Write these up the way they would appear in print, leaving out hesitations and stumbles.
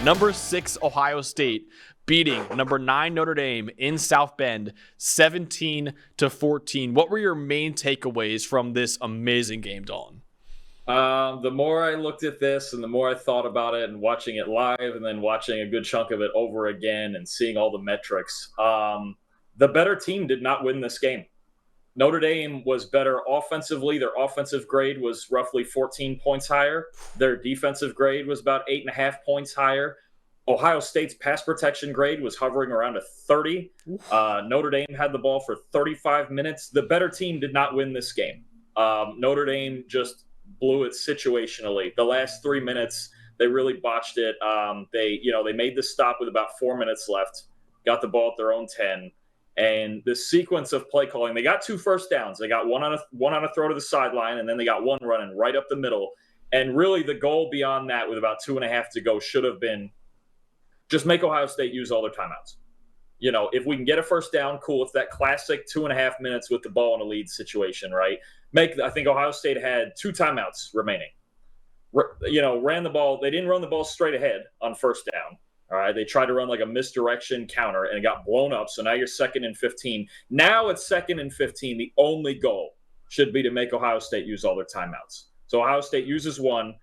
Number 6 Ohio State beating number 9 Notre Dame in South Bend 17-14. What were your main takeaways from this amazing game, Dalton? The more I looked at this and the more I thought about it and watching it live and then watching a good chunk of it over again and seeing all the metrics, the better team did not win this game. Notre Dame was better offensively. Their offensive grade was roughly 14 points higher. Their defensive grade was about 8.5 points higher. Ohio State's pass protection grade was hovering around a 30. Notre Dame had the ball for 35 minutes. The better team did not win this game. Notre Dame just blew it situationally. The last 3 minutes, they really botched it. They made the stop with about 4 minutes left, got the ball at their own 10. And the sequence of play calling, they got 2 first downs. They got one on a throw to the sideline, and then they got one running right up the middle. And really the goal beyond that with about 2.5 to go should have been just make Ohio State use all their timeouts. If we can get a first down, cool. It's that classic 2.5 minutes with the ball in a lead situation, right? I think Ohio State had 2 timeouts remaining. Ran the ball. They didn't run the ball straight ahead on first down. All right, they tried to run like a misdirection counter, and it got blown up. So now you're 2nd and 15. Now it's 2nd and 15. The only goal should be to make Ohio State use all their timeouts. So Ohio State uses 1.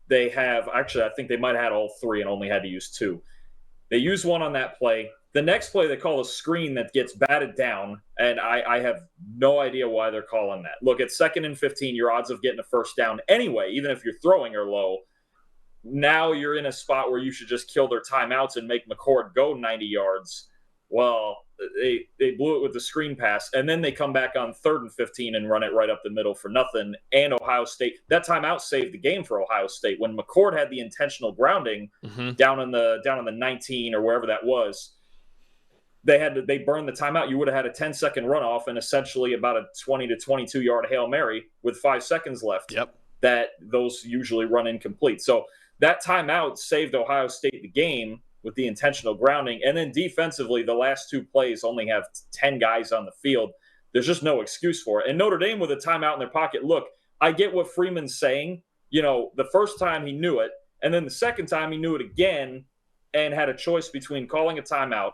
They have – actually, I think they might have had all 3 and only had to use 2. They use 1 on that play. The next play they call a screen that gets batted down, and I have no idea why they're calling that. Look, at 2nd and 15, your odds of getting a first down anyway, even if you're throwing are low. Now you're in a spot where you should just kill their timeouts and make McCord go 90 yards. Well, they blew it with the screen pass, and then they come back on 3rd and 15 and run it right up the middle for nothing. And Ohio State, that timeout saved the game for Ohio State. When McCord had the intentional grounding down on the 19 or wherever that was, they burned the timeout. You would have had a 10-second runoff and essentially about a 20 to 22 yard Hail Mary with 5 seconds left. Yep. That those usually run incomplete. So that timeout saved Ohio State the game with the intentional grounding. And then defensively, the last 2 plays only have 10 guys on the field. There's just no excuse for it. And Notre Dame with a timeout in their pocket. Look, I get what Freeman's saying. The first time he knew it, and then the second time he knew it again and had a choice between calling a timeout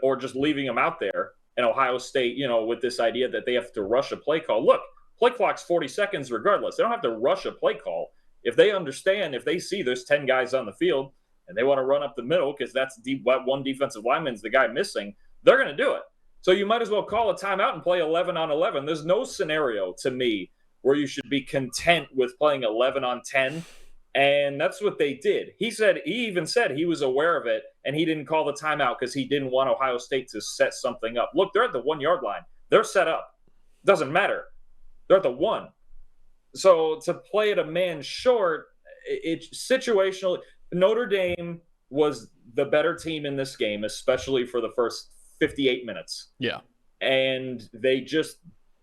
or just leaving him out there. And Ohio State, with this idea that they have to rush a play call. Look, play clock's 40 seconds regardless. They don't have to rush a play call. If they understand, if they see there's 10 guys on the field and they want to run up the middle because that's one defensive lineman's the guy missing, they're going to do it. So you might as well call a timeout and play 11 on 11. There's no scenario to me where you should be content with playing 11 on 10. And that's what they did. He even said he was aware of it and he didn't call the timeout because he didn't want Ohio State to set something up. Look, they're at the 1 yard line. They're set up. Doesn't matter. They're at the 1. So to play it a man short, it's situational. Notre Dame was the better team in this game, especially for the first 58 minutes. Yeah. And they just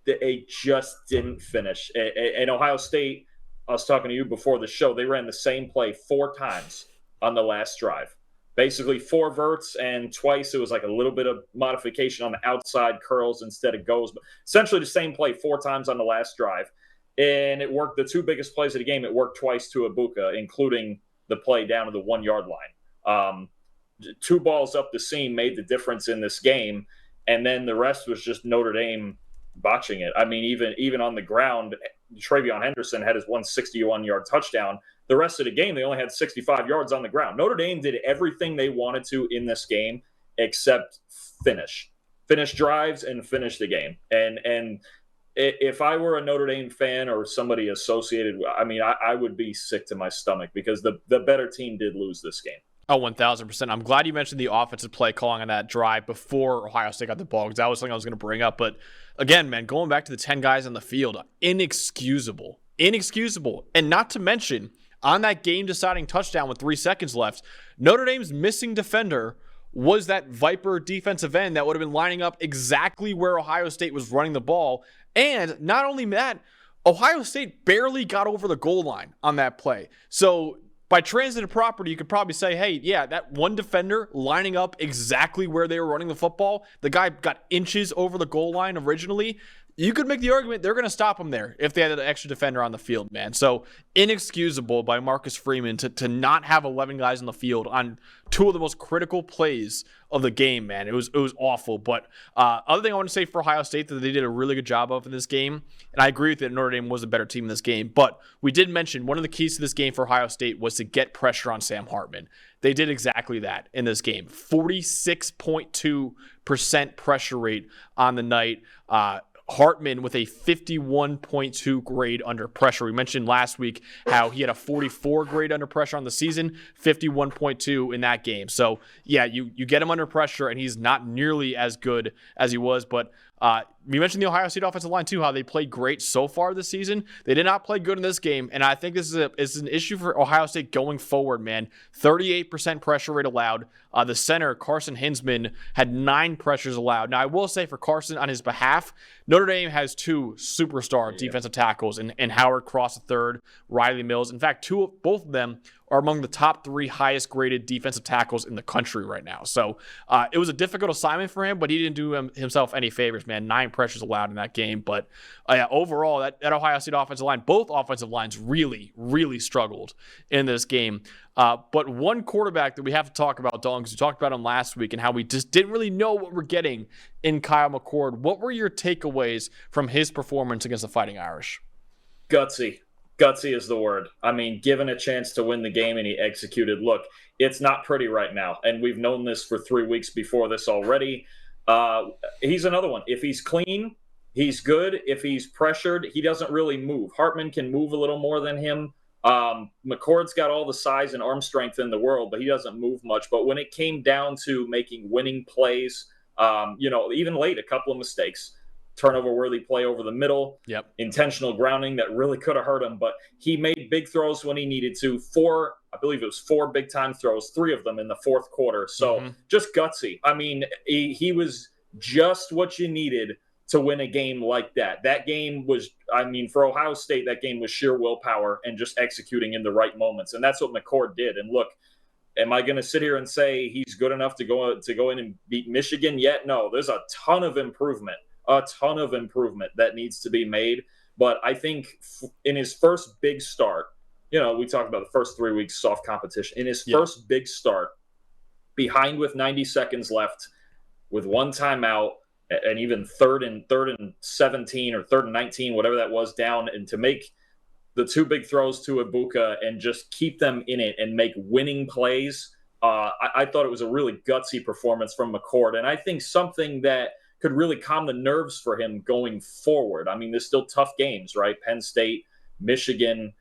didn't finish. And Ohio State, I was talking to you before the show, they ran the same play 4 times on the last drive. Basically 4 verts, and twice it was like a little bit of modification on the outside curls instead of goes. But essentially the same play 4 times on the last drive. And it worked. The 2 biggest plays of the game, it worked twice to Ibuka, including the play down to the 1 yard line. 2 balls up the seam made the difference in this game. And then the rest was just Notre Dame botching it. I mean, even on the ground, Travion Henderson had his 161-yard touchdown. The rest of the game, they only had 65 yards on the ground. Notre Dame did everything they wanted to in this game except finish drives and finish the game. And if I were a Notre Dame fan or somebody associated, I would be sick to my stomach because the better team did lose this game. Oh, 1,000%. I'm glad you mentioned the offensive play calling on that drive before Ohio State got the ball because that was something I was going to bring up. But again, man, going back to the 10 guys on the field, inexcusable. And not to mention, on that game-deciding touchdown with 3 seconds left, Notre Dame's missing defender was that Viper defensive end that would have been lining up exactly where Ohio State was running the ball. And not only that, Ohio State barely got over the goal line on that play. So by transitive property, you could probably say, hey, yeah, that one defender lining up exactly where they were running the football, the guy got inches over the goal line originally. you could make the argument they're going to stop him there if they had an extra defender on the field, man. So inexcusable by Marcus Freeman to not have 11 guys on the field on two of the most critical plays of the game, man. It was awful. But other thing I want to say for Ohio State that they did a really good job of in this game, and I agree with it, Notre Dame was a better team in this game, but we did mention one of the keys to this game for Ohio State was to get pressure on Sam Hartman. They did exactly that in this game. 46.2% pressure rate on the night. Hartman with a 51.2 grade under pressure. We mentioned last week how he had a 44 grade under pressure on the season, 51.2 in that game. So, yeah, you get him under pressure, and he's not nearly as good as he was. But we mentioned the Ohio State offensive line, too, how they played great so far this season. They did not play good in this game, and I think this is an issue for Ohio State going forward, man. 38% pressure rate allowed. The center, Carson Hinsman, had 9 pressures allowed. Now, I will say for Carson, on his behalf, Notre Dame has 2 superstar defensive tackles in Howard Cross III, Riley Mills. In fact, both of them are among the top 3 highest graded defensive tackles in the country right now. So it was a difficult assignment for him, but he didn't do himself any favors, man. 9 pressures allowed in that game. But overall, that Ohio State offensive line, both offensive lines really, really struggled in this game. But one quarterback that we have to talk about, Dalton, because we talked about him last week and how we just didn't really know what we're getting in Kyle McCord. What were your takeaways from his performance against the Fighting Irish? Gutsy. Gutsy is the word. I mean, given a chance to win the game and he executed. Look, it's not pretty right now. And we've known this for 3 weeks before this already. He's another one. If he's clean, he's good. If he's pressured, he doesn't really move. Hartman can move a little more than him. McCord's got all the size and arm strength in the world, but he doesn't move much. But when it came down to making winning plays, even late, a couple of mistakes. Turnover-worthy play over the middle, intentional grounding that really could have hurt him, but he made big throws when he needed to. 4 big-time throws, 3 of them in the fourth quarter. So just gutsy. I mean, he was just what you needed to win a game like that. That game was, for Ohio State, that game was sheer willpower and just executing in the right moments, and that's what McCord did. And look, am I going to sit here and say he's good enough to go in and beat Michigan yet? No, there's a ton of improvement that needs to be made. But I think in his first big start, we talked about the first 3 weeks soft competition. In his first big start, behind with 90 seconds left, with 1 timeout, and even third and 17 or 3rd and 19, whatever that was, down, and to make the 2 big throws to Ibuka and just keep them in it and make winning plays, I thought it was a really gutsy performance from McCord. And I think something that could really calm the nerves for him going forward. I mean, there's still tough games, right? Penn State, Michigan,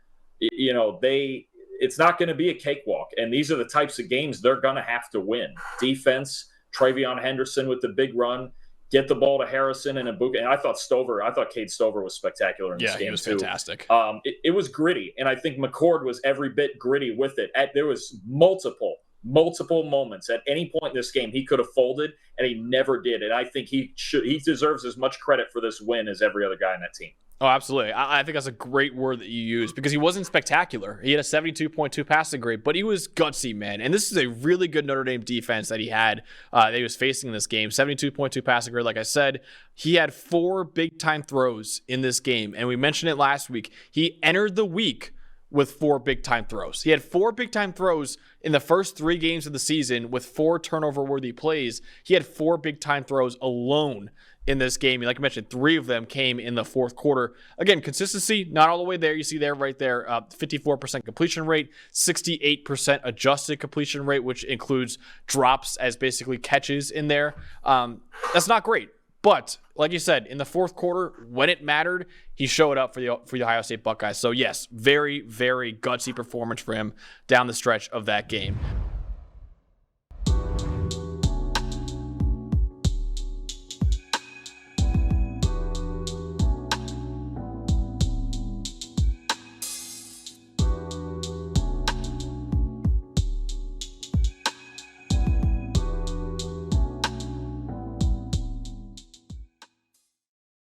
it's not going to be a cakewalk. And these are the types of games they're going to have to win. Defense, Travion Henderson with the big run, get the ball to Harrison and Ibuka. And I thought Cade Stover was spectacular in this game, he was too. Fantastic. It was gritty, and I think McCord was every bit gritty with it. There was multiple moments at any point in this game he could have folded, and he never did. And I think he deserves as much credit for this win as every other guy on that team. Oh, absolutely. I think that's a great word that you use, because he wasn't spectacular. He had a 72.2 passing grade, but he was gutsy, man. And this is a really good Notre Dame defense that he had that he was facing in this game. 72.2 passing grade, like I said. He had 4 big-time throws in this game, and we mentioned it last week. He entered the week with 4 big-time throws. He had 4 big-time throws in the first 3 games of the season with 4 turnover-worthy plays. He had 4 big-time throws alone in this game. Like I mentioned, 3 of them came in the fourth quarter. Again, consistency, not all the way there. You see there, right there, 54% completion rate, 68% adjusted completion rate, which includes drops as basically catches in there. That's not great. But like you said, in the fourth quarter, when it mattered, he showed up for the Ohio State Buckeyes. So yes, very, very gutsy performance for him down the stretch of that game.